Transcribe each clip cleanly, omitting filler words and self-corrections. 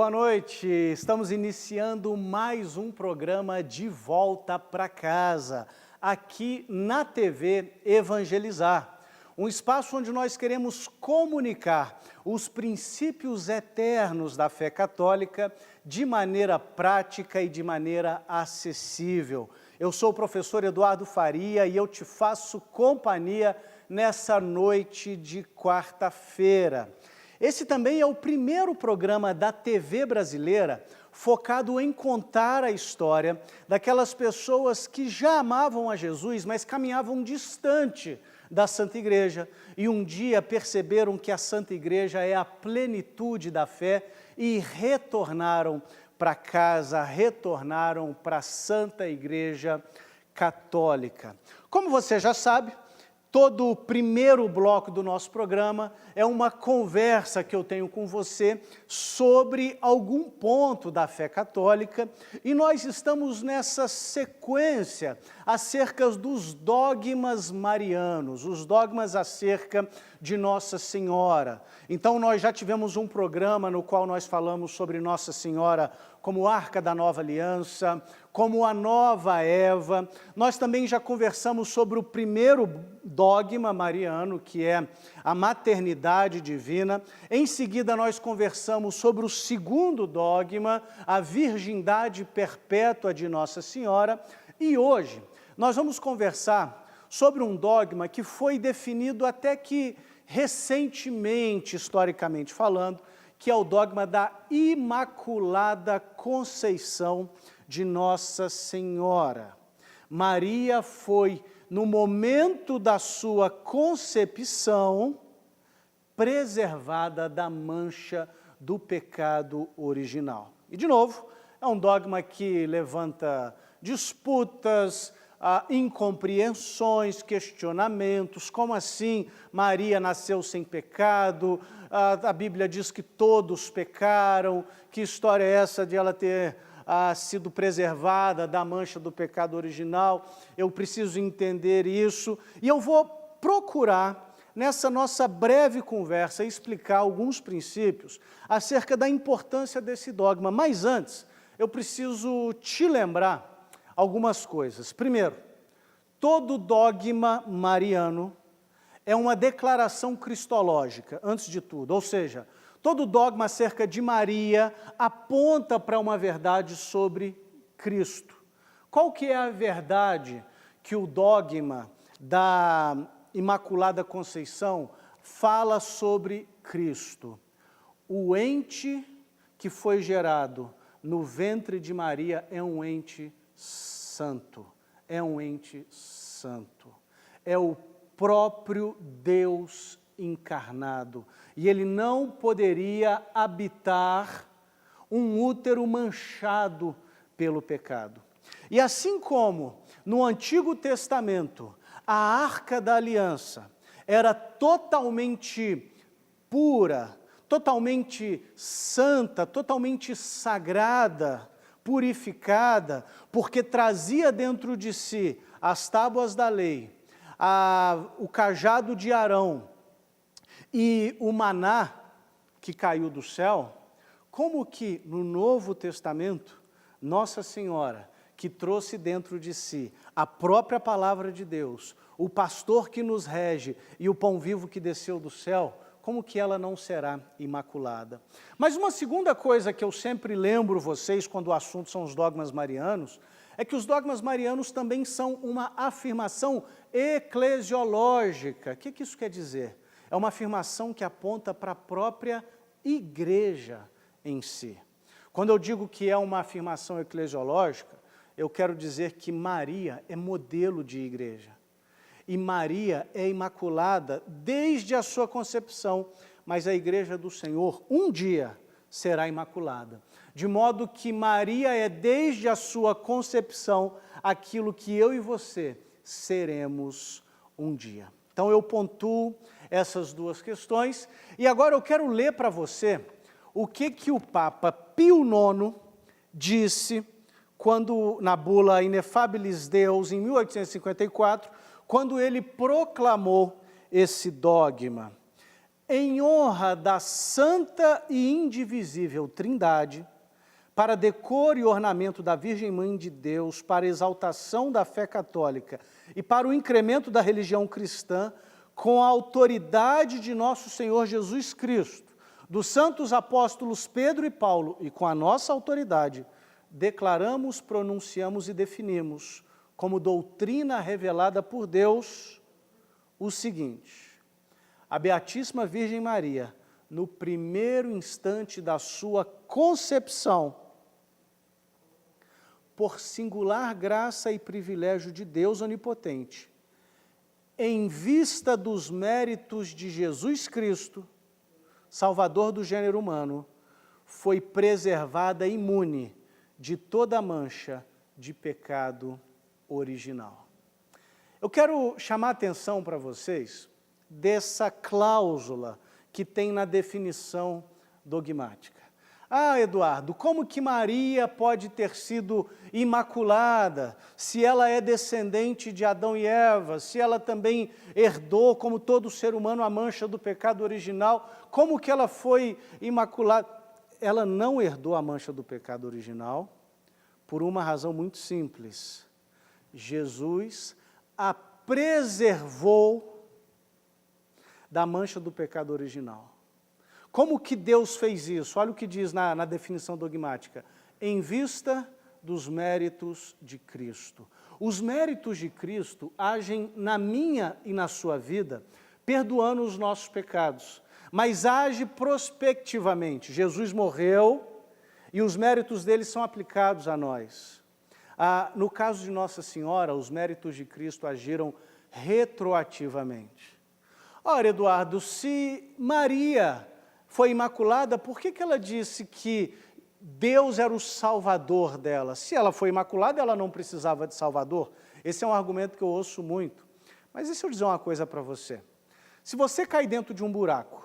Boa noite, estamos iniciando mais um programa De Volta para Casa, aqui na TV Evangelizar. Um espaço onde nós queremos comunicar os princípios eternos da fé católica de maneira prática e de maneira acessível. Eu sou o professor Eduardo Faria e eu te faço companhia nessa noite de quarta-feira. Esse também é o primeiro programa da TV brasileira focado em contar a história daquelas pessoas que já amavam a Jesus, mas caminhavam distante da Santa Igreja e um dia perceberam que a Santa Igreja é a plenitude da fé e retornaram para casa, retornaram para a Santa Igreja Católica. Como você já sabe, todo o primeiro bloco do nosso programa é uma conversa que eu tenho com você sobre algum ponto da fé católica e nós estamos nessa sequência acerca dos dogmas marianos, os dogmas acerca de Nossa Senhora. Então nós já tivemos um programa no qual nós falamos sobre Nossa Senhora como Arca da Nova Aliança, como a Nova Eva. Nós também já conversamos sobre o primeiro dogma mariano, que é a maternidade divina. Em seguida, nós conversamos sobre o segundo dogma, a virgindade perpétua de Nossa Senhora. E hoje, nós vamos conversar sobre um dogma que foi definido até que recentemente, historicamente falando, que é o dogma da Imaculada Conceição de Nossa Senhora. Maria foi, no momento da sua concepção, preservada da mancha do pecado original. E, de novo, é um dogma que levanta disputas, incompreensões, questionamentos. Como assim Maria nasceu sem pecado? A Bíblia diz que todos pecaram. Que história é essa de ela ter sido preservada da mancha do pecado original? Eu preciso entender isso e eu vou procurar, nessa nossa breve conversa, explicar alguns princípios acerca da importância desse dogma. Mas antes, eu preciso te lembrar algumas coisas. Primeiro, todo dogma mariano é uma declaração cristológica, antes de tudo, ou seja, todo dogma acerca de Maria aponta para uma verdade sobre Cristo. Qual que é a verdade que o dogma da Imaculada Conceição fala sobre Cristo? O ente que foi gerado no ventre de Maria é um ente santo, é um ente santo, é o próprio Deus encarnado, e ele não poderia habitar um útero manchado pelo pecado. E assim como no Antigo Testamento a Arca da Aliança era totalmente pura, totalmente santa, totalmente sagrada, purificada, porque trazia dentro de si as tábuas da lei, o cajado de Arão e o maná que caiu do céu, como que no Novo Testamento, Nossa Senhora, que trouxe dentro de si a própria palavra de Deus, o pastor que nos rege e o pão vivo que desceu do céu, como que ela não será imaculada? Mas uma segunda coisa que eu sempre lembro vocês quando o assunto são os dogmas marianos, é que os dogmas marianos também são uma afirmação eclesiológica. O que isso quer dizer? É uma afirmação que aponta para a própria igreja em si. Quando eu digo que é uma afirmação eclesiológica, eu quero dizer que Maria é modelo de igreja. E Maria é imaculada desde a sua concepção, mas a igreja do Senhor um dia será imaculada. De modo que Maria é desde a sua concepção aquilo que eu e você seremos um dia. Então eu pontuo essas duas questões e agora eu quero ler para você o que o Papa Pio IX disse quando na bula Ineffabilis Deus, em 1854, quando ele proclamou esse dogma. em honra da santa e indivisível Trindade, para decoro e ornamento da Virgem Mãe de Deus, para exaltação da fé católica e para o incremento da religião cristã, com a autoridade de nosso Senhor Jesus Cristo, dos santos apóstolos Pedro e Paulo, e com a nossa autoridade, declaramos, pronunciamos e definimos, como doutrina revelada por Deus, o seguinte: a Beatíssima Virgem Maria, no primeiro instante da sua concepção, por singular graça e privilégio de Deus Onipotente, em vista dos méritos de Jesus Cristo, Salvador do gênero humano, foi preservada imune de toda mancha de pecado original. Eu quero chamar a atenção para vocês dessa cláusula que tem na definição dogmática. Ah, Eduardo, como que Maria pode ter sido imaculada, se ela é descendente de Adão e Eva, se ela também herdou, como todo ser humano, a mancha do pecado original, como que ela foi imaculada? Ela não herdou a mancha do pecado original, por uma razão muito simples. Jesus a preservou da mancha do pecado original. Como que Deus fez isso? Olha o que diz na definição dogmática. Em vista dos méritos de Cristo. Os méritos de Cristo agem na minha e na sua vida, perdoando os nossos pecados, mas age prospectivamente. Jesus morreu e os méritos dele são aplicados a nós. No caso de Nossa Senhora, os méritos de Cristo agiram retroativamente. Ora, Eduardo, se Maria foi imaculada, por que ela disse que Deus era o salvador dela? Se ela foi imaculada, ela não precisava de salvador? Esse é um argumento que eu ouço muito. Mas deixa eu dizer uma coisa para você. Se você cai dentro de um buraco,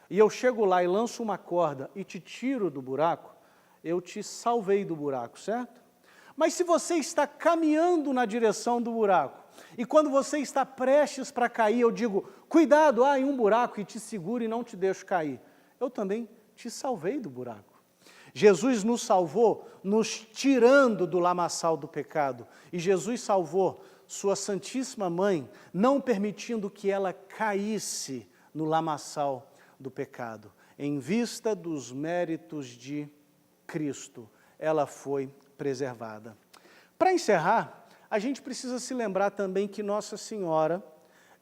e eu chego lá e lanço uma corda e te tiro do buraco, eu te salvei do buraco, certo? Mas se você está caminhando na direção do buraco, e quando você está prestes para cair, eu digo, cuidado, há um buraco, e te seguro e não te deixo cair. Eu também te salvei do buraco. Jesus nos salvou, nos tirando do lamaçal do pecado. E Jesus salvou sua Santíssima Mãe, não permitindo que ela caísse no lamaçal do pecado. Em vista dos méritos de Cristo, ela foi preservada. Para encerrar, a gente precisa se lembrar também que Nossa Senhora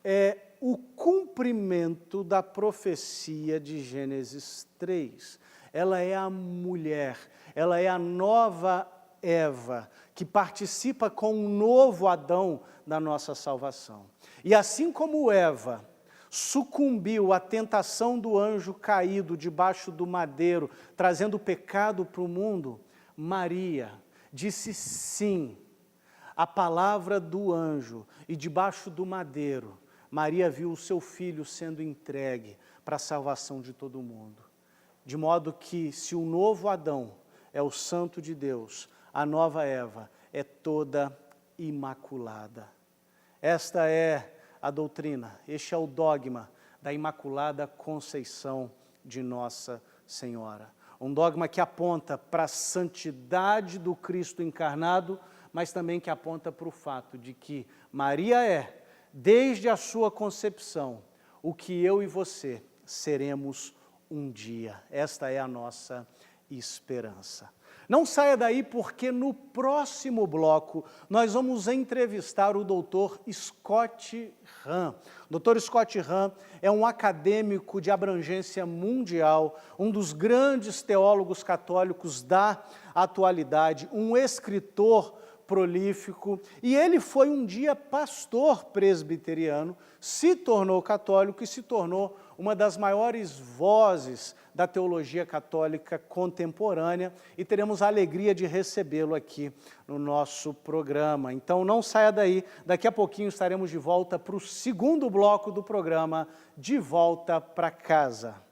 é o cumprimento da profecia de Gênesis 3. Ela é a mulher, ela é a nova Eva, que participa com um novo Adão da nossa salvação. E assim como Eva sucumbiu à tentação do anjo caído debaixo do madeiro, trazendo pecado para o mundo, Maria disse sim à palavra do anjo, e debaixo do madeiro, Maria viu o seu filho sendo entregue para a salvação de todo mundo. De modo que, se o novo Adão é o santo de Deus, a nova Eva é toda imaculada. Esta é a doutrina, este é o dogma da Imaculada Conceição de Nossa Senhora. Um dogma que aponta para a santidade do Cristo encarnado, mas também que aponta para o fato de que Maria é, desde a sua concepção, o que eu e você seremos um dia. Esta é a nossa esperança. Não saia daí, porque no próximo bloco nós vamos entrevistar o Dr. Scott Hahn. O Dr. Scott Hahn é um acadêmico de abrangência mundial, um dos grandes teólogos católicos da atualidade, um escritor prolífico, e ele foi um dia pastor presbiteriano, se tornou católico e se tornou uma das maiores vozes da teologia católica contemporânea, e teremos a alegria de recebê-lo aqui no nosso programa. Então não saia daí, daqui a pouquinho estaremos de volta para o segundo bloco do programa, De Volta para Casa.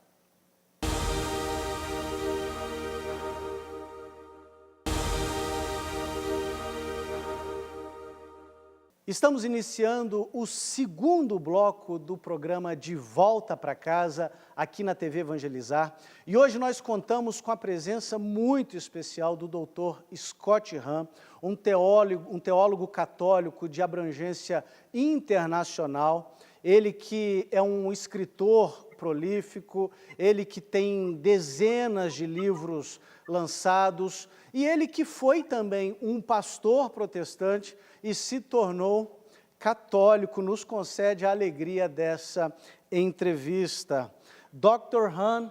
Estamos iniciando o segundo bloco do programa De Volta para Casa, aqui na TV Evangelizar. E hoje nós contamos com a presença muito especial do Dr. Scott Hahn, um teólogo católico de abrangência internacional. Ele que é um escritor prolífico, ele que tem dezenas de livros lançados, e ele que foi também um pastor protestante e se tornou católico, nos concede a alegria dessa entrevista. Dr. Hahn,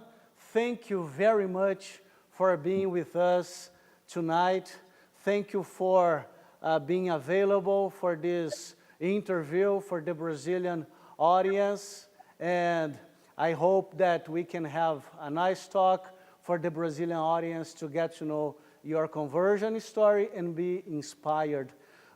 thank you very much for being with us tonight. Thank you for being available for this interview for the Brazilian audience, and I hope that we can have a nice talk for the Brazilian audience to get to know your conversion story and be inspired.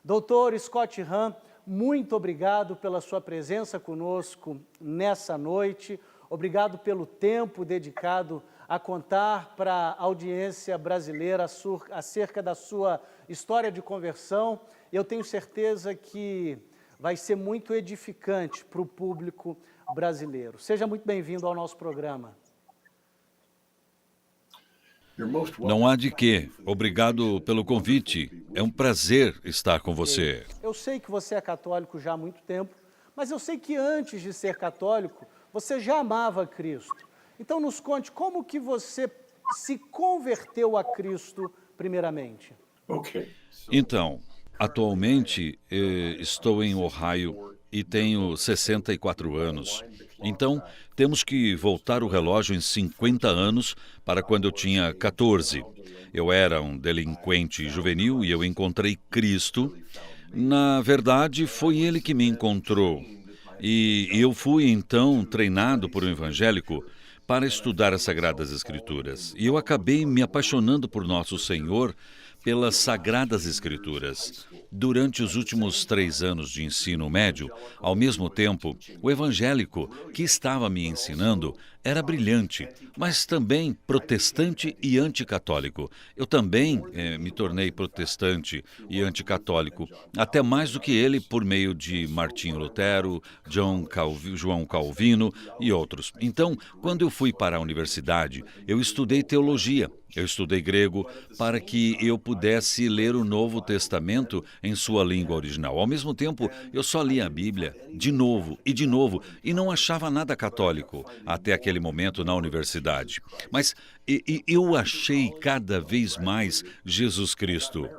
Dr. Scott Hahn, muito obrigado pela sua presença conosco nessa noite, obrigado pelo tempo dedicado a contar para a audiência brasileira acerca da sua história de conversão. Eu tenho certeza que vai ser muito edificante para o público brasileiro. Seja muito bem-vindo ao nosso programa. Não há de quê. Obrigado pelo convite. É um prazer estar com você. Eu sei que você é católico já há muito tempo, mas eu sei que antes de ser católico, você já amava Cristo. Então nos conte como que você se converteu a Cristo primeiramente. Então, atualmente estou em Ohio e tenho 64 anos. Então, temos que voltar o relógio em 50 anos para quando eu tinha 14. Eu era um delinquente juvenil e eu encontrei Cristo. Na verdade, foi Ele que me encontrou. E eu fui, então, treinado por um evangélico para estudar as Sagradas Escrituras. E eu acabei me apaixonando por Nosso Senhor pelas Sagradas Escrituras. Durante os últimos 3 anos de ensino médio, ao mesmo tempo, o evangélico que estava me ensinando era brilhante, mas também protestante e anticatólico. Eu também me tornei protestante e anticatólico, até mais do que ele por meio de Martinho Lutero, João Calvino e outros. Então, quando eu fui para a universidade, eu estudei teologia. Eu estudei grego para que eu pudesse ler o Novo Testamento em sua língua original. Ao mesmo tempo, eu só lia a Bíblia de novo, e não achava nada católico até aquele momento na universidade. Mas eu achei cada vez mais Jesus Cristo.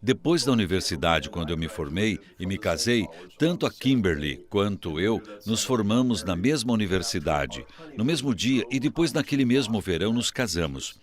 Depois da universidade, quando eu me formei e me casei, tanto a Kimberly quanto eu nos formamos na mesma universidade, no mesmo dia, e depois naquele mesmo verão nos casamos.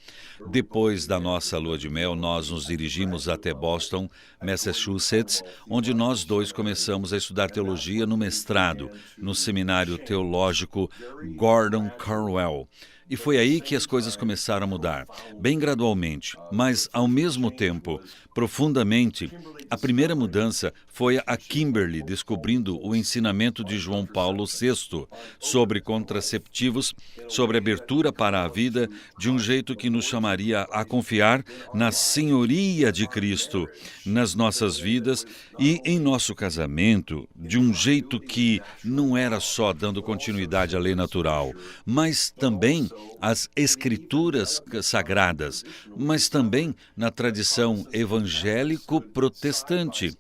Depois da nossa lua de mel, nós nos dirigimos até Boston, Massachusetts, onde nós dois começamos a estudar teologia no mestrado, no seminário teológico Gordon Conwell. E foi aí que as coisas começaram a mudar, bem gradualmente, mas ao mesmo tempo, profundamente. A primeira mudança foi a Kimberly descobrindo o ensinamento de João Paulo VI sobre contraceptivos, sobre abertura para a vida, de um jeito que nos chamaria a confiar na senhoria de Cristo nas nossas vidas e em nosso casamento, de um jeito que não era só dando continuidade à lei natural, mas também às escrituras sagradas, mas também na tradição evangélico-protestante.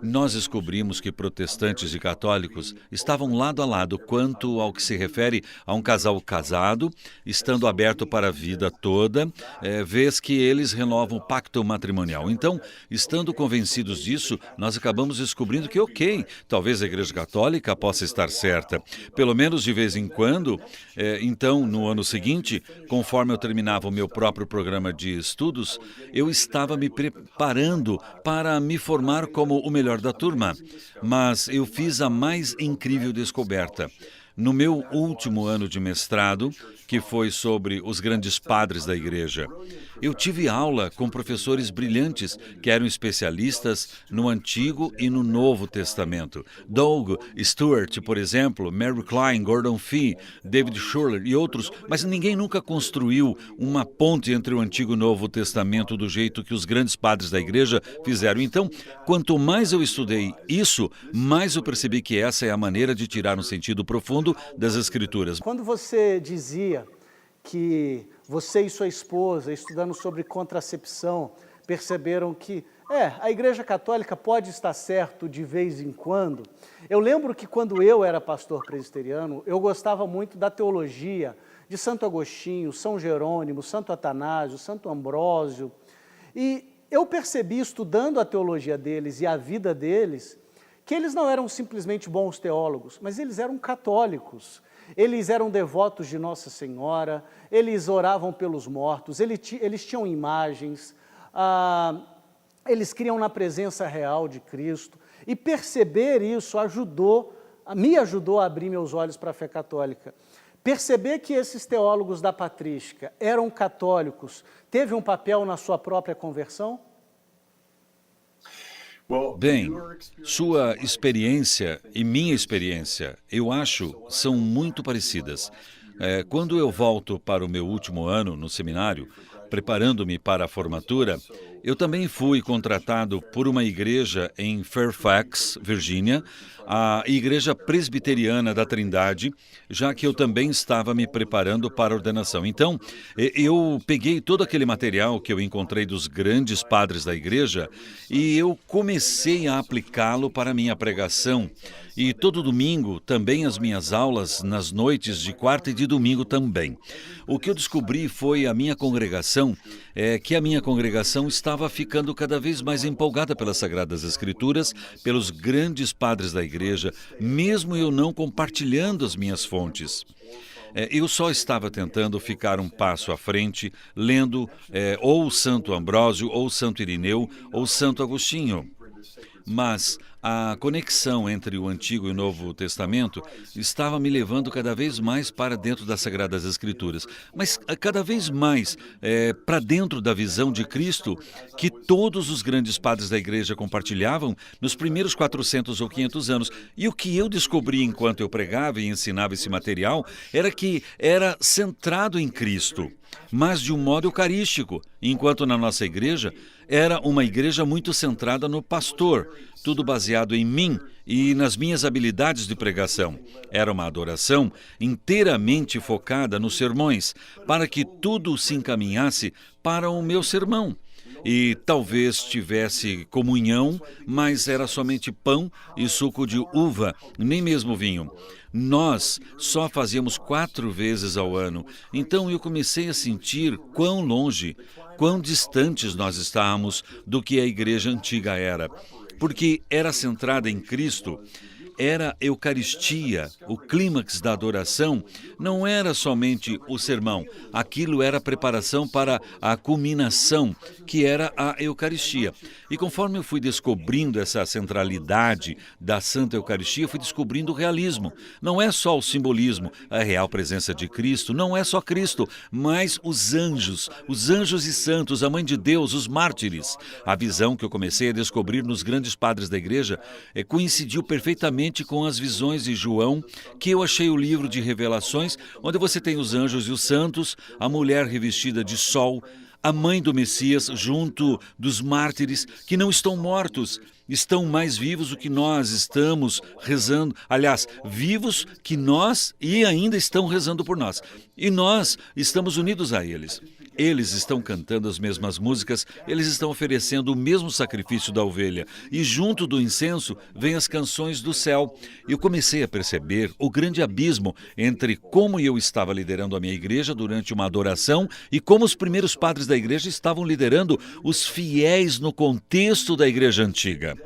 Nós descobrimos que protestantes e católicos estavam lado a lado quanto ao que se refere a um casal casado, estando aberto para a vida toda, vez que eles renovam o pacto matrimonial. Então, estando convencidos disso, nós acabamos descobrindo que, ok, talvez a Igreja Católica possa estar certa, pelo menos de vez em quando. Então, no ano seguinte, conforme eu terminava o meu próprio programa de estudos, eu estava me preparando para me formar como o melhor da turma, mas eu fiz a mais incrível descoberta. No meu último ano de mestrado, que foi sobre os grandes padres da igreja, Eu tive aula com professores brilhantes que eram especialistas no Antigo e no Novo Testamento. Doug Stewart, por exemplo, Mary Klein, Gordon Fee, David Schuller e outros, mas ninguém nunca construiu uma ponte entre o Antigo e o Novo Testamento do jeito que os grandes padres da igreja fizeram. Então, quanto mais eu estudei isso, mais eu percebi que essa é a maneira de tirar um sentido profundo das Escrituras. Quando você dizia que você e sua esposa, estudando sobre contracepção, perceberam que a Igreja Católica pode estar certo de vez em quando. Eu lembro que quando eu era pastor presbiteriano, eu gostava muito da teologia de Santo Agostinho, São Jerônimo, Santo Atanásio, Santo Ambrósio. E eu percebi, estudando a teologia deles e a vida deles, que eles não eram simplesmente bons teólogos, mas eles eram católicos. Eles eram devotos de Nossa Senhora, eles oravam pelos mortos, eles tinham imagens, eles criam na presença real de Cristo. E perceber isso me ajudou a abrir meus olhos para a fé católica. Perceber que esses teólogos da patrística eram católicos, teve um papel na sua própria conversão? Bem, sua experiência e minha experiência, eu acho, são muito parecidas. Quando eu volto para o meu último ano no seminário, preparando-me para a formatura, eu também fui contratado por uma igreja em Fairfax, Virgínia, a Igreja Presbiteriana da Trindade, já que eu também estava me preparando para a ordenação. Então, eu peguei todo aquele material que eu encontrei dos grandes padres da igreja e eu comecei a aplicá-lo para a minha pregação. E todo domingo, também as minhas aulas, nas noites de quarta e de domingo também. O que eu descobri foi a minha congregação, que a minha congregação estava ficando cada vez mais empolgada pelas Sagradas Escrituras, pelos grandes padres da igreja, mesmo eu não compartilhando as minhas fontes. Eu só estava tentando ficar um passo à frente, lendo ou Santo Ambrósio, ou Santo Irineu, ou Santo Agostinho. Mas a conexão entre o Antigo e o Novo Testamento estava me levando cada vez mais para dentro das Sagradas Escrituras, mas cada vez mais para dentro da visão de Cristo que todos os grandes padres da igreja compartilhavam nos primeiros 400 ou 500 anos. E o que eu descobri enquanto eu pregava e ensinava esse material era que era centrado em Cristo, mas de um modo eucarístico, enquanto na nossa igreja era uma igreja muito centrada no pastor, tudo baseado em mim e nas minhas habilidades de pregação. Era uma adoração inteiramente focada nos sermões, para que tudo se encaminhasse para o meu sermão. E talvez tivesse comunhão, mas era somente pão e suco de uva, nem mesmo vinho. Nós só fazíamos 4 vezes ao ano, então eu comecei a sentir quão longe, quão distantes nós estávamos do que a igreja antiga era, porque era centrada em Cristo. Era Eucaristia, o clímax da adoração, não era somente o sermão, aquilo era a preparação para a culminação, que era a Eucaristia. E conforme eu fui descobrindo essa centralidade da Santa Eucaristia, eu fui descobrindo o realismo. Não é só o simbolismo, a real presença de Cristo, não é só Cristo, mas os anjos e santos, a Mãe de Deus, os mártires. A visão que eu comecei a descobrir nos grandes padres da igreja coincidiu perfeitamente com as visões de João, que eu achei o livro de Revelações, onde você tem os anjos e os santos, a mulher revestida de sol, a mãe do Messias junto dos mártires que não estão mortos, estão mais vivos do que nós estamos rezando, aliás, vivos que nós e ainda estão rezando por nós. E nós estamos unidos a eles. Eles estão cantando as mesmas músicas, eles estão oferecendo o mesmo sacrifício da ovelha. E junto do incenso vêm as canções do céu. Eu comecei a perceber o grande abismo entre como eu estava liderando a minha igreja durante uma adoração e como os primeiros padres da igreja estavam liderando os fiéis no contexto da igreja antiga.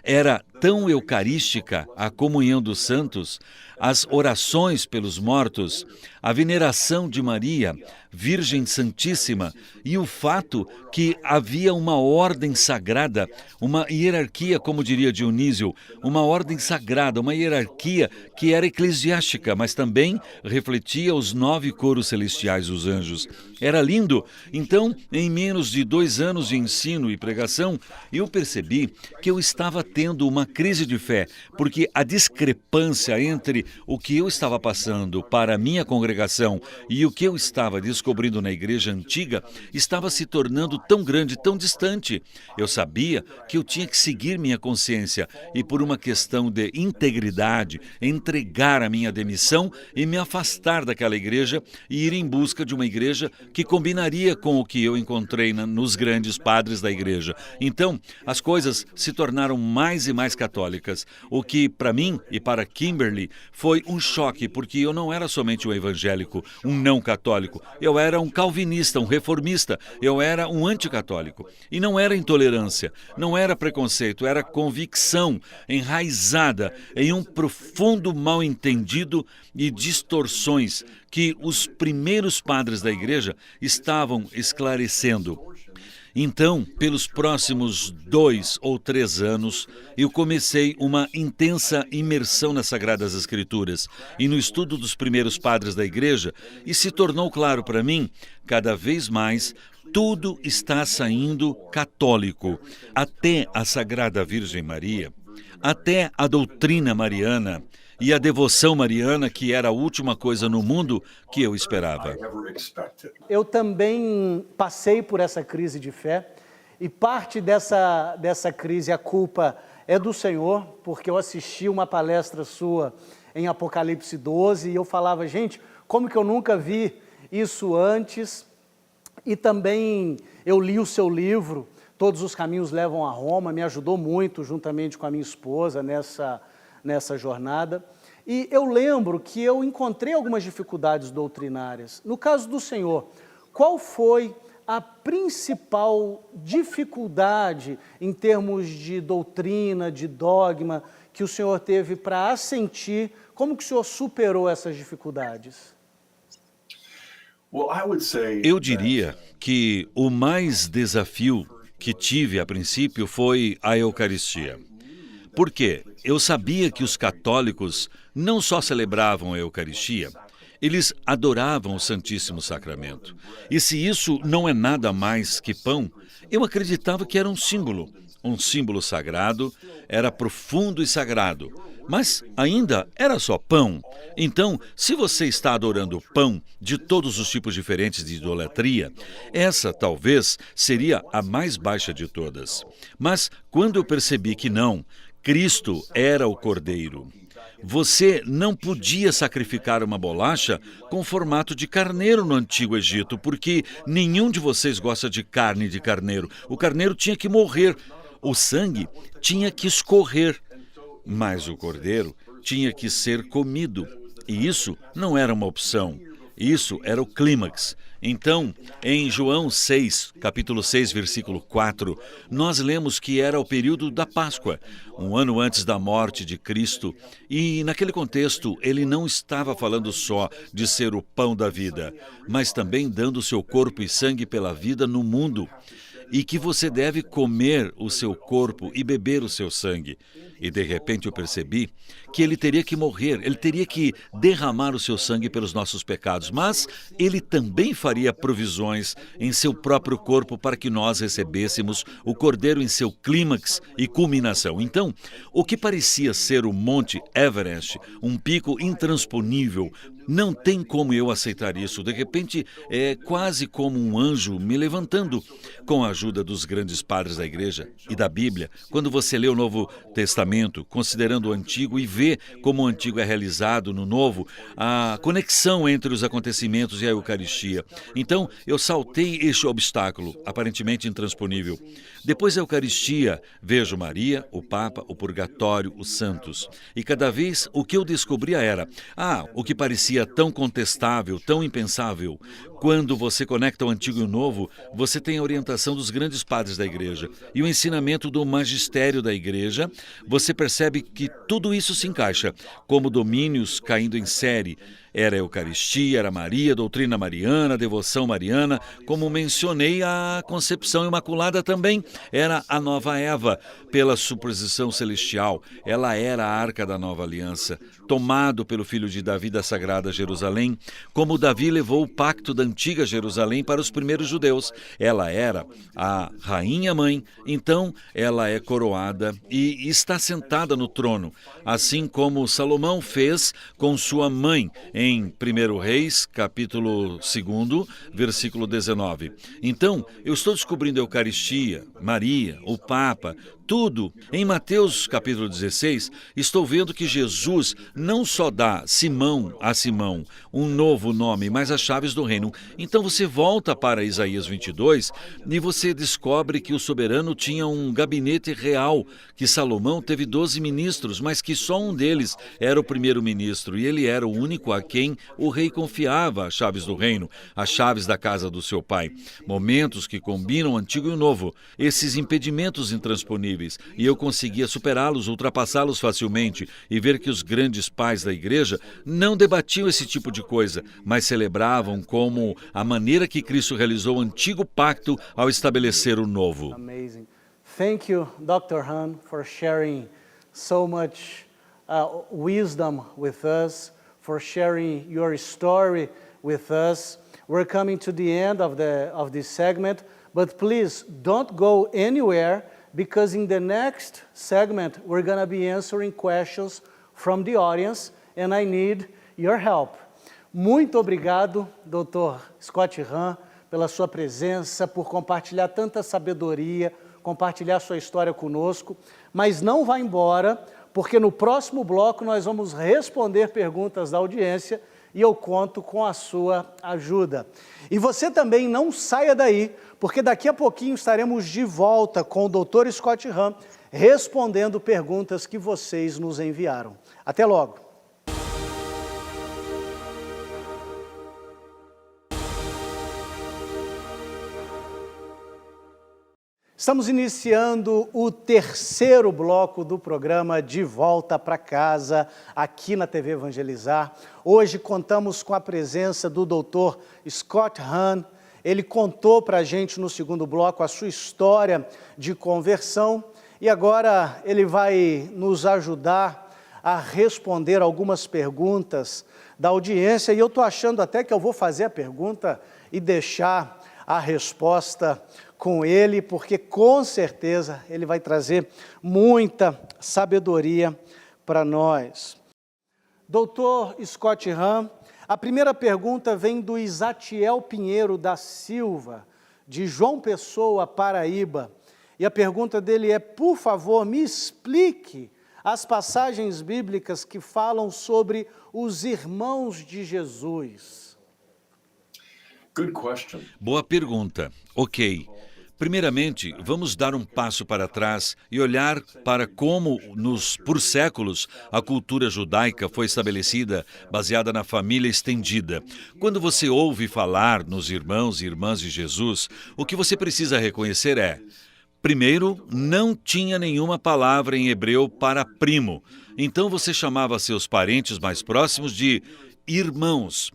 Era tão eucarística a comunhão dos santos, as orações pelos mortos, a veneração de Maria, Virgem Santíssima, e o fato que havia uma ordem sagrada, uma hierarquia, como diria Dionísio, uma ordem sagrada, uma hierarquia que era eclesiástica, mas também refletia os 9 coros celestiais dos anjos. Era lindo. Então, em menos de 2 anos de ensino e pregação, eu percebi que eu estava tendo uma crise de fé, porque a discrepância entre o que eu estava passando para a minha congregação e o que eu estava descobrindo na igreja antiga estava se tornando tão grande, tão distante. Eu sabia que eu tinha que seguir minha consciência e, por uma questão de integridade, entregar a minha demissão e me afastar daquela igreja e ir em busca de uma igreja que combinaria com o que eu encontrei nos grandes padres da igreja. Então, as coisas se tornaram mais e mais católicas, o que para mim e para Kimberly foi um choque, porque eu não era somente um evangélico, um não católico, eu era um calvinista, um reformista, eu era um anticatólico. E não era intolerância, não era preconceito, era convicção enraizada em um profundo mal-entendido e distorções que os primeiros padres da igreja estavam esclarecendo. Então, pelos próximos 2 ou 3 anos, eu comecei uma intensa imersão nas Sagradas Escrituras e no estudo dos primeiros padres da igreja, e se tornou claro para mim, cada vez mais, tudo está saindo católico, até a Sagrada Virgem Maria, até a doutrina mariana e a devoção mariana, que era a última coisa no mundo que eu esperava. Eu também passei por essa crise de fé, e parte dessa crise, a culpa é do Senhor, porque eu assisti uma palestra sua em Apocalipse 12, e eu falava, gente, como que eu nunca vi isso antes? E também eu li o seu livro, Todos os Caminhos Levam a Roma, me ajudou muito, juntamente com a minha esposa, nessa jornada. E eu lembro que eu encontrei algumas dificuldades doutrinárias. No caso do senhor, qual foi a principal dificuldade em termos de doutrina, de dogma, que o senhor teve para assentir? Como que o senhor superou essas dificuldades? Eu diria que o mais desafio que tive a princípio foi a Eucaristia. Por quê? Eu sabia que os católicos não só celebravam a Eucaristia, eles adoravam o Santíssimo Sacramento. E se isso não é nada mais que pão, eu acreditava que era um símbolo sagrado, era profundo e sagrado, mas ainda era só pão. Então, se você está adorando pão de todos os tipos diferentes de idolatria, essa talvez seria a mais baixa de todas. Mas quando eu percebi que não, Cristo era o Cordeiro. Você não podia sacrificar uma bolacha com formato de carneiro no Antigo Egito, porque nenhum de vocês gosta de carne de carneiro. O carneiro tinha que morrer, o sangue tinha que escorrer, mas o cordeiro tinha que ser comido. E isso não era uma opção, isso era o clímax. Então, em João 6, capítulo 6, versículo 4, nós lemos que era o período da Páscoa, um ano antes da morte de Cristo, e naquele contexto ele não estava falando só de ser o pão da vida, mas também dando seu corpo e sangue pela vida no mundo, e que você deve comer o seu corpo e beber o seu sangue. E de repente eu percebi que ele teria que morrer, ele teria que derramar o seu sangue pelos nossos pecados, mas ele também faria provisões em seu próprio corpo para que nós recebêssemos o Cordeiro em seu clímax e culminação. Então, o que parecia ser o Monte Everest, um pico intransponível, não tem como eu aceitar isso. De repente, é quase como um anjo me levantando, com a ajuda dos grandes padres da igreja e da Bíblia. Quando você lê o Novo Testamento, considerando o Antigo, e vê como o Antigo é realizado no Novo, a conexão entre os acontecimentos e a Eucaristia. Então, eu saltei este obstáculo, aparentemente intransponível. Depois da Eucaristia, vejo Maria, o Papa, o Purgatório, os santos. E cada vez o que eu descobria era, o que parecia tão contestável, tão impensável, Quando você conecta o Antigo e o Novo, você tem a orientação dos grandes padres da Igreja e o ensinamento do magistério da Igreja. Você percebe que tudo isso se encaixa, como domínios caindo em série. Era a Eucaristia, era Maria, doutrina mariana, devoção mariana. Como mencionei, a concepção imaculada também era a nova Eva, pela suposição celestial. Ela era a arca da nova aliança, tomado pelo filho de Davi da sagrada Jerusalém, como Davi levou o pacto da antiga Jerusalém para os primeiros judeus. Ela era a rainha-mãe, então ela é coroada e está sentada no trono, assim como Salomão fez com sua mãe, em 1 Reis, capítulo 2, versículo 19. Então, eu estou descobrindo a Eucaristia, Maria, o Papa, tudo. Em Mateus, capítulo 16, estou vendo que Jesus não só dá a Simão um novo nome, mas as chaves do reino. Então você volta para Isaías 22 e você descobre que o soberano tinha um gabinete real, que Salomão teve 12 ministros, mas que só um deles era o primeiro-ministro, e ele era o único a quem o rei confiava as chaves do reino, as chaves da casa do seu pai. Momentos que combinam o antigo e o novo, esses impedimentos intransponíveis, e eu conseguia superá-los, ultrapassá-los facilmente e ver que os grandes pais da igreja não debatiam esse tipo de coisa, mas celebravam como a maneira que Cristo realizou o antigo pacto ao estabelecer o novo. Amazing. Thank you, Dr. Han, for sharing so much wisdom with us, for sharing your story with us. We're coming to the end of this segment, but please don't go anywhere, because in the next segment, we're going to be answering questions from the audience, and I need your help. Muito obrigado, Dr. Scott Hahn, pela sua presença, por compartilhar tanta sabedoria, compartilhar sua história conosco, mas não vá embora, porque no próximo bloco nós vamos responder perguntas da audiência e eu conto com a sua ajuda. E você também não saia daí, porque daqui a pouquinho estaremos de volta com o Dr. Scott Hahn respondendo perguntas que vocês nos enviaram. Até logo! Estamos iniciando o terceiro bloco do programa De Volta para Casa, aqui na TV Evangelizar. Hoje contamos com a presença do Dr. Scott Hahn. Ele contou para a gente no segundo bloco a sua história de conversão e agora ele vai nos ajudar a responder algumas perguntas da audiência. E eu estou achando até que eu vou fazer a pergunta e deixar a resposta com ele, porque com certeza ele vai trazer muita sabedoria para nós. Doutor Scott Hahn, a primeira pergunta vem do Isatiel Pinheiro da Silva, de João Pessoa, Paraíba. E a pergunta dele é: por favor, me explique as passagens bíblicas que falam sobre os irmãos de Jesus. Boa pergunta. Ok. Primeiramente, vamos dar um passo para trás e olhar para como, por séculos, a cultura judaica foi estabelecida baseada na família estendida. Quando você ouve falar nos irmãos e irmãs de Jesus, o que você precisa reconhecer é: primeiro, não tinha nenhuma palavra em hebreu para primo. Então você chamava seus parentes mais próximos de irmãos.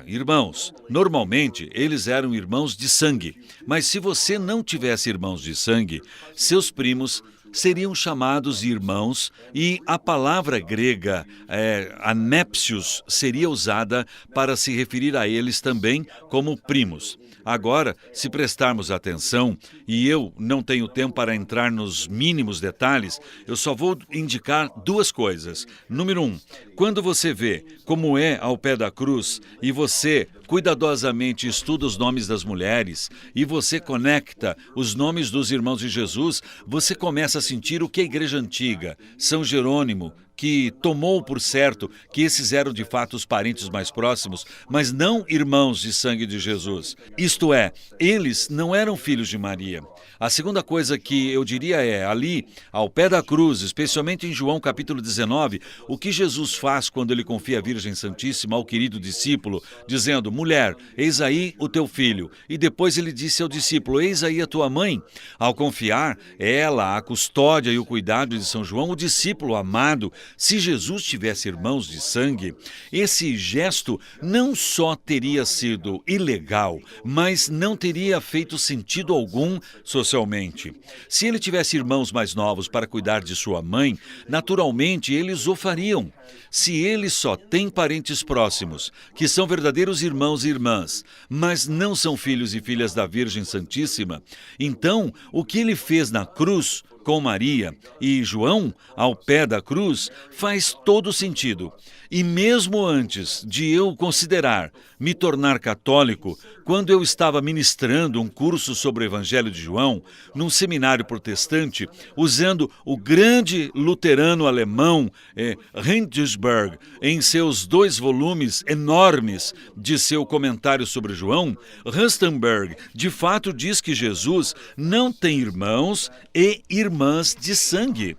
Irmãos. Normalmente, eles eram irmãos de sangue. Mas se você não tivesse irmãos de sangue, seus primos seriam chamados irmãos e a palavra grega anépsios seria usada para se referir a eles também como primos. Agora, se prestarmos atenção, e eu não tenho tempo para entrar nos mínimos detalhes, eu só vou indicar duas coisas. Número 1, quando você vê como é ao pé da cruz e você cuidadosamente estuda os nomes das mulheres e você conecta os nomes dos irmãos de Jesus, você começa a sentir o que a Igreja Antiga, São Jerônimo, que tomou por certo que esses eram de fato os parentes mais próximos, mas não irmãos de sangue de Jesus. Isto é, eles não eram filhos de Maria. A segunda coisa que eu diria é, ali, ao pé da cruz, especialmente em João capítulo 19, o que Jesus faz quando ele confia a Virgem Santíssima ao querido discípulo, dizendo, mulher, eis aí o teu filho. E depois ele disse ao discípulo, eis aí a tua mãe. Ao confiar ela, a custódia e o cuidado de São João, o discípulo amado, se Jesus tivesse irmãos de sangue, esse gesto não só teria sido ilegal, mas não teria feito sentido algum socialmente. Se ele tivesse irmãos mais novos para cuidar de sua mãe, naturalmente eles o fariam. Se ele só tem parentes próximos, que são verdadeiros irmãos e irmãs, mas não são filhos e filhas da Virgem Santíssima, então o que ele fez na cruz com Maria e João, ao pé da cruz, faz todo sentido. E mesmo antes de eu considerar me tornar católico, quando eu estava ministrando um curso sobre o Evangelho de João, num seminário protestante, usando o grande luterano alemão Hindesberg, em seus 2 volumes enormes de seu comentário sobre João, Rustenberg de fato diz que Jesus não tem irmãos e irmãs de sangue.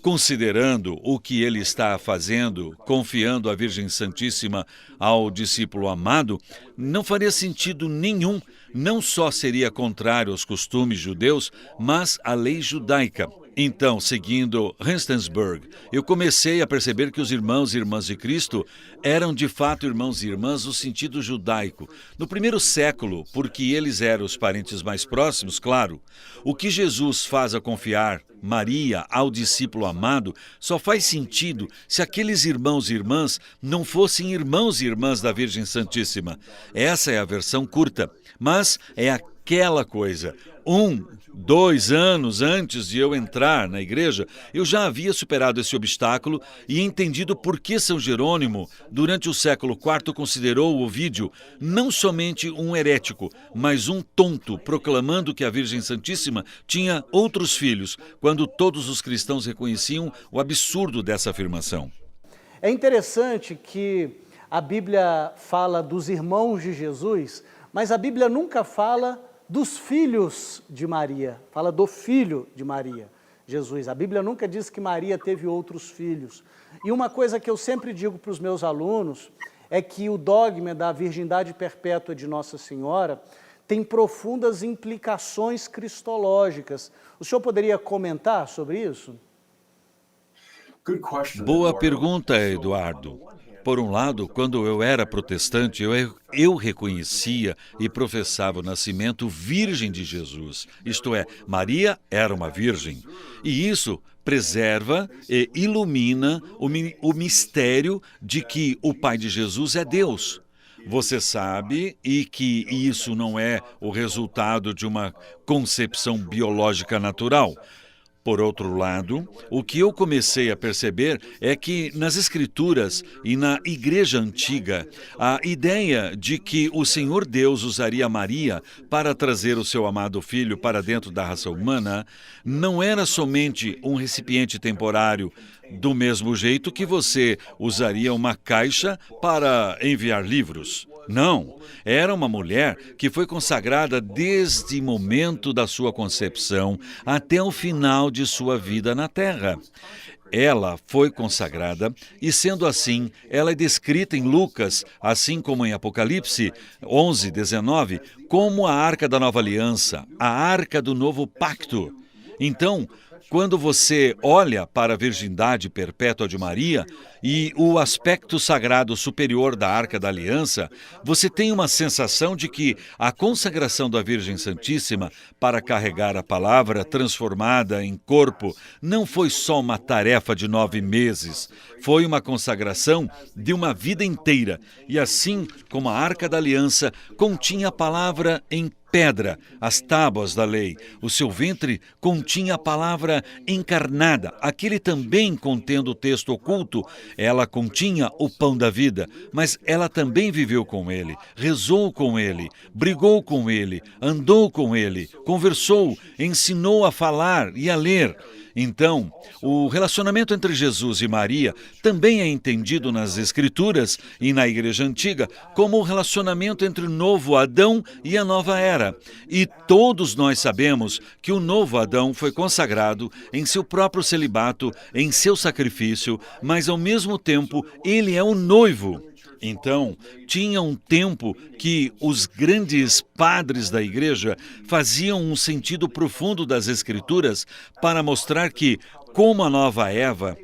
Considerando o que ele está fazendo, confiando a Virgem Santíssima ao discípulo amado, não faria sentido nenhum, não só seria contrário aos costumes judeus, mas à lei judaica. Então, seguindo Rustenberg, eu comecei a perceber que os irmãos e irmãs de Cristo eram de fato irmãos e irmãs no sentido judaico. No primeiro século, porque eles eram os parentes mais próximos, claro, o que Jesus faz a confiar Maria ao discípulo amado só faz sentido se aqueles irmãos e irmãs não fossem irmãos e irmãs da Virgem Santíssima. Essa é a versão curta, mas é aquela coisa. 2 anos antes de eu entrar na igreja, eu já havia superado esse obstáculo e entendido por que São Jerônimo, durante o século IV, considerou Ovídio não somente um herético, mas um tonto, proclamando que a Virgem Santíssima tinha outros filhos, quando todos os cristãos reconheciam o absurdo dessa afirmação. É interessante que a Bíblia fala dos irmãos de Jesus, mas a Bíblia nunca fala dos filhos de Maria, fala do filho de Maria, Jesus. A Bíblia nunca diz que Maria teve outros filhos. E uma coisa que eu sempre digo para os meus alunos é que o dogma da virgindade perpétua de Nossa Senhora tem profundas implicações cristológicas. O senhor poderia comentar sobre isso? Boa pergunta, Eduardo. Por um lado, quando eu era protestante, eu reconhecia e professava o nascimento virgem de Jesus. Isto é, Maria era uma virgem. E isso preserva e ilumina o mistério de que o pai de Jesus é Deus. Você sabe e que isso não é o resultado de uma concepção biológica natural. Por outro lado, o que eu comecei a perceber é que nas Escrituras e na Igreja Antiga, a ideia de que o Senhor Deus usaria Maria para trazer o seu amado filho para dentro da raça humana não era somente um recipiente temporário, do mesmo jeito que você usaria uma caixa para enviar livros. Não, era uma mulher que foi consagrada desde o momento da sua concepção até o final de sua vida na Terra. Ela foi consagrada e, sendo assim, ela é descrita em Lucas, assim como em Apocalipse 11:19, como a Arca da Nova Aliança, a Arca do Novo Pacto. Então, quando você olha para a virgindade perpétua de Maria e o aspecto sagrado superior da Arca da Aliança, você tem uma sensação de que a consagração da Virgem Santíssima para carregar a palavra transformada em corpo não foi só uma tarefa de 9 meses, foi uma consagração de uma vida inteira. E assim como a Arca da Aliança continha a palavra em pedra, as tábuas da lei. O seu ventre continha a palavra encarnada, aquele também contendo o texto oculto. Ela continha o pão da vida, mas ela também viveu com ele, rezou com ele, brigou com ele, andou com ele, conversou, ensinou a falar e a ler. Então, o relacionamento entre Jesus e Maria também é entendido nas Escrituras e na Igreja Antiga como o relacionamento entre o novo Adão e a nova era. E todos nós sabemos que o novo Adão foi consagrado em seu próprio celibato, em seu sacrifício, mas ao mesmo tempo ele é o noivo. Então, tinha um tempo que os grandes padres da igreja faziam um sentido profundo das Escrituras para mostrar que, como a nova Eva,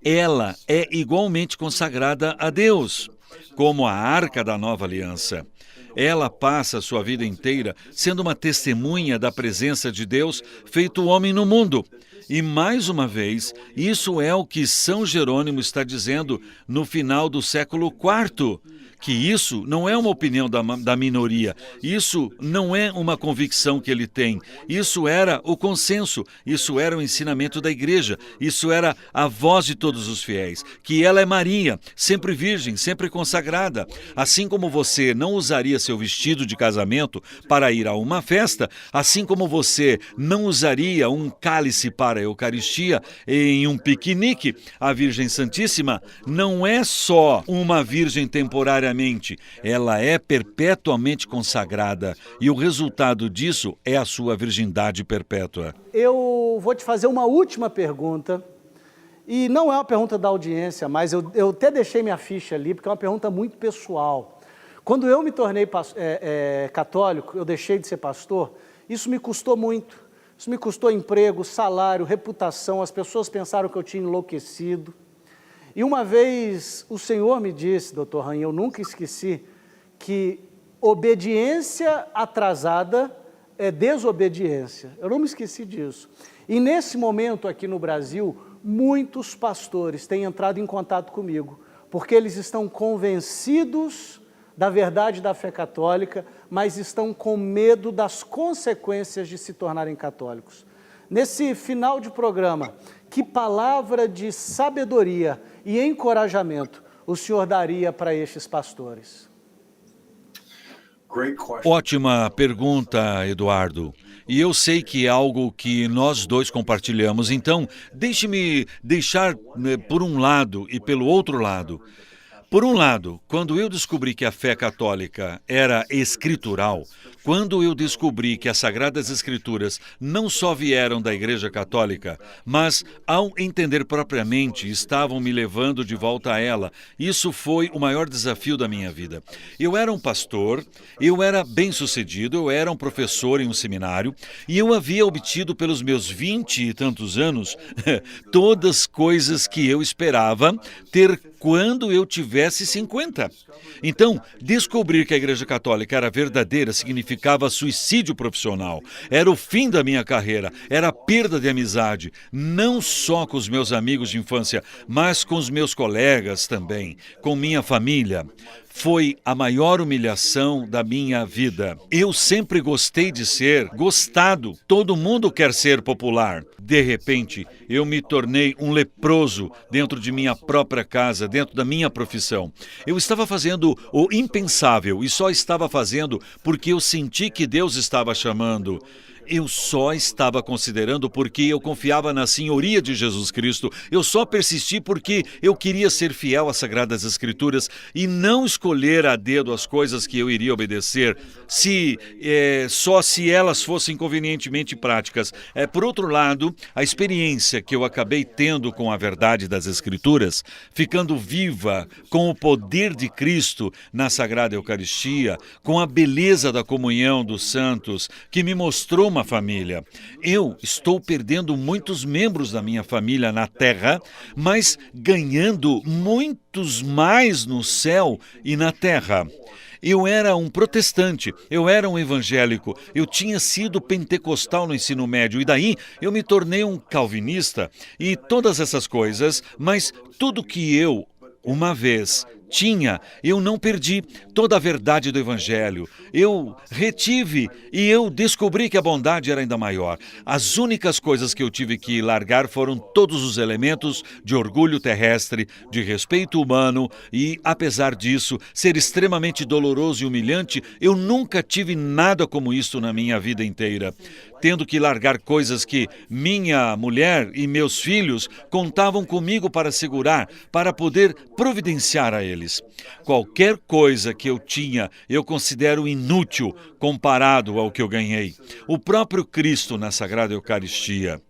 ela é igualmente consagrada a Deus, como a arca da nova aliança. Ela passa a sua vida inteira sendo uma testemunha da presença de Deus feito homem no mundo. E, mais uma vez, isso é o que São Jerônimo está dizendo no final do século IV, que isso não é uma opinião da minoria, isso não é uma convicção que ele tem, isso era o consenso, isso era o ensinamento da igreja, isso era a voz de todos os fiéis, que ela é Maria, sempre virgem, sempre consagrada. Assim como você não usaria seu vestido de casamento para ir a uma festa, assim como você não usaria um cálice para a Eucaristia em um piquenique, a Virgem Santíssima não é só uma virgem temporariamente, ela é perpetuamente consagrada e o resultado disso é a sua virgindade perpétua. Eu vou te fazer uma última pergunta, e não é uma pergunta da audiência, mas eu até deixei minha ficha ali, porque é uma pergunta muito pessoal. Quando eu me tornei católico, eu deixei de ser pastor, isso me custou muito. Isso me custou emprego, salário, reputação, as pessoas pensaram que eu tinha enlouquecido. E uma vez o Senhor me disse, doutor Rainha, eu nunca esqueci, que obediência atrasada é desobediência. Eu não me esqueci disso. E nesse momento aqui no Brasil, muitos pastores têm entrado em contato comigo, porque eles estão convencidos da verdade da fé católica, mas estão com medo das consequências de se tornarem católicos. Nesse final de programa, que palavra de sabedoria e encorajamento o senhor daria para estes pastores? Ótima pergunta, Eduardo. E eu sei que é algo que nós dois compartilhamos, então deixe-me deixar por um lado e pelo outro lado. Por um lado, quando eu descobri que a fé católica era escritural, quando eu descobri que as Sagradas Escrituras não só vieram da Igreja Católica, mas, ao entender propriamente, estavam me levando de volta a ela, isso foi o maior desafio da minha vida. Eu era um pastor, eu era bem-sucedido, eu era um professor em um seminário, e eu havia obtido pelos meus 20 e tantos anos todas coisas que eu esperava ter quando eu tivesse 50. Então, descobrir que a Igreja Católica era verdadeira significava suicídio profissional. Era o fim da minha carreira, era a perda de amizade, não só com os meus amigos de infância, mas com os meus colegas também, com minha família. Foi a maior humilhação da minha vida. Eu sempre gostei de ser gostado. Todo mundo quer ser popular. De repente, eu me tornei um leproso dentro de minha própria casa, dentro da minha profissão. Eu estava fazendo o impensável e só estava fazendo porque eu senti que Deus estava chamando. Eu só estava considerando porque eu confiava na senhoria de Jesus Cristo. Eu só persisti porque eu queria ser fiel às Sagradas Escrituras e não escolher a dedo as coisas que eu iria obedecer, só se elas fossem convenientemente práticas. Por outro lado, a experiência que eu acabei tendo com a verdade das Escrituras, ficando viva com o poder de Cristo na Sagrada Eucaristia, com a beleza da comunhão dos santos, que me mostrou uma família. Eu estou perdendo muitos membros da minha família na terra, mas ganhando muitos mais no céu e na terra. Eu era um protestante, eu era um evangélico, eu tinha sido pentecostal no ensino médio e daí eu me tornei um calvinista e todas essas coisas, mas tudo que eu, uma vez, tinha, eu não perdi toda a verdade do Evangelho. Eu retive e eu descobri que a bondade era ainda maior. As únicas coisas que eu tive que largar foram todos os elementos de orgulho terrestre, de respeito humano e, apesar disso, ser extremamente doloroso e humilhante, eu nunca tive nada como isso na minha vida inteira. tendo que largar coisas que minha mulher e meus filhos contavam comigo para segurar, para poder providenciar a eles. Qualquer coisa que eu tinha, eu considero inútil comparado ao que eu ganhei. O próprio Cristo na Sagrada Eucaristia.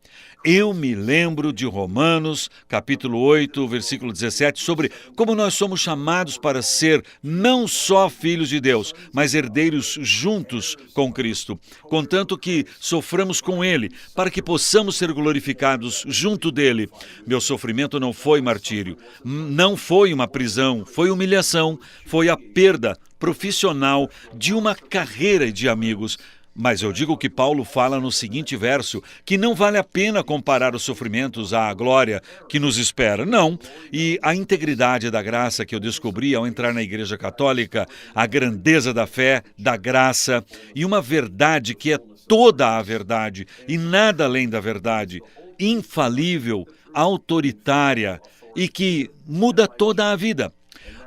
Eu me lembro de Romanos, capítulo 8, versículo 17, sobre como nós somos chamados para ser não só filhos de Deus, mas herdeiros juntos com Cristo, contanto que soframos com Ele, para que possamos ser glorificados junto dele. Meu sofrimento não foi martírio, não foi uma prisão, foi humilhação, foi a perda profissional de uma carreira e de amigos. Mas eu digo que Paulo fala no seguinte verso, que não vale a pena comparar os sofrimentos à glória que nos espera. Não, e a integridade da graça que eu descobri ao entrar na Igreja Católica, a grandeza da fé, da graça e uma verdade que é toda a verdade e nada além da verdade, infalível, autoritária e que muda toda a vida.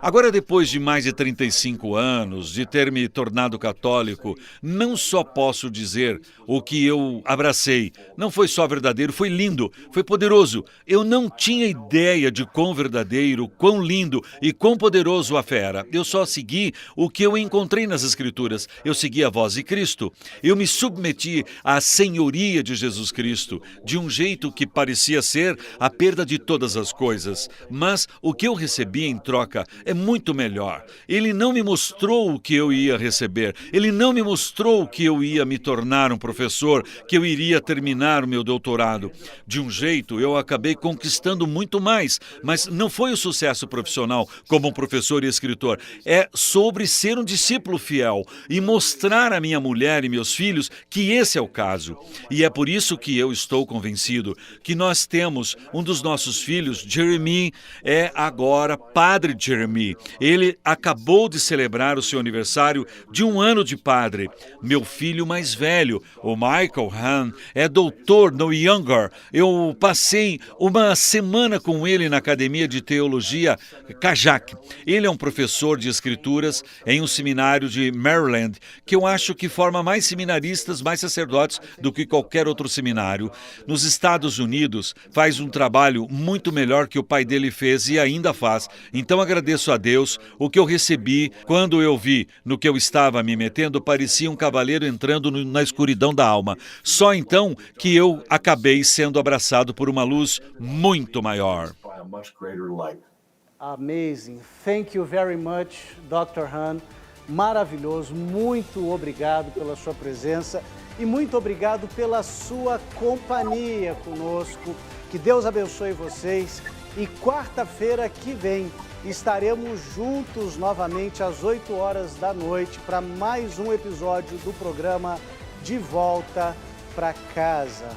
Agora, depois de mais de 35 anos de ter me tornado católico, não só posso dizer o que eu abracei. Não foi só verdadeiro, foi lindo, foi poderoso. Eu não tinha ideia de quão verdadeiro, quão lindo e quão poderoso a fé era. Eu só segui o que eu encontrei nas Escrituras. Eu segui a voz de Cristo. Eu me submeti à senhoria de Jesus Cristo, de um jeito que parecia ser a perda de todas as coisas. Mas o que eu recebi em troca é muito melhor. Ele não me mostrou o que eu ia receber. Ele não me mostrou que eu ia me tornar um professor, que eu iria terminar o meu doutorado. De um jeito, eu acabei conquistando muito mais, mas não foi o sucesso profissional como um professor e escritor. É sobre ser um discípulo fiel e mostrar à minha mulher e meus filhos que esse é o caso. E é por isso que eu estou convencido que nós temos um dos nossos filhos, Jeremy, é agora Padre Jeremy. Ele acabou de celebrar o seu aniversário de 1 ano de padre. Meu filho mais velho, o Michael Hahn, é doutor no Younger. Eu passei uma semana com ele na Academia de Teologia Kajak. Ele é um professor de escrituras em um seminário de Maryland, que eu acho que forma mais seminaristas, mais sacerdotes do que qualquer outro seminário. Nos Estados Unidos, faz um trabalho muito melhor que o pai dele fez e ainda faz. Então agradeço a Deus. O que eu recebi quando eu vi no que eu estava me metendo parecia um cavaleiro entrando na escuridão da alma. Só então que eu acabei sendo abraçado por uma luz muito maior. Amazing. Thank you very much, Dr. Hahn. Maravilhoso. Muito obrigado pela sua presença e muito obrigado pela sua companhia conosco. Que Deus abençoe vocês. E quarta-feira que vem estaremos juntos novamente às 8 horas da noite para mais um episódio do programa De Volta para Casa.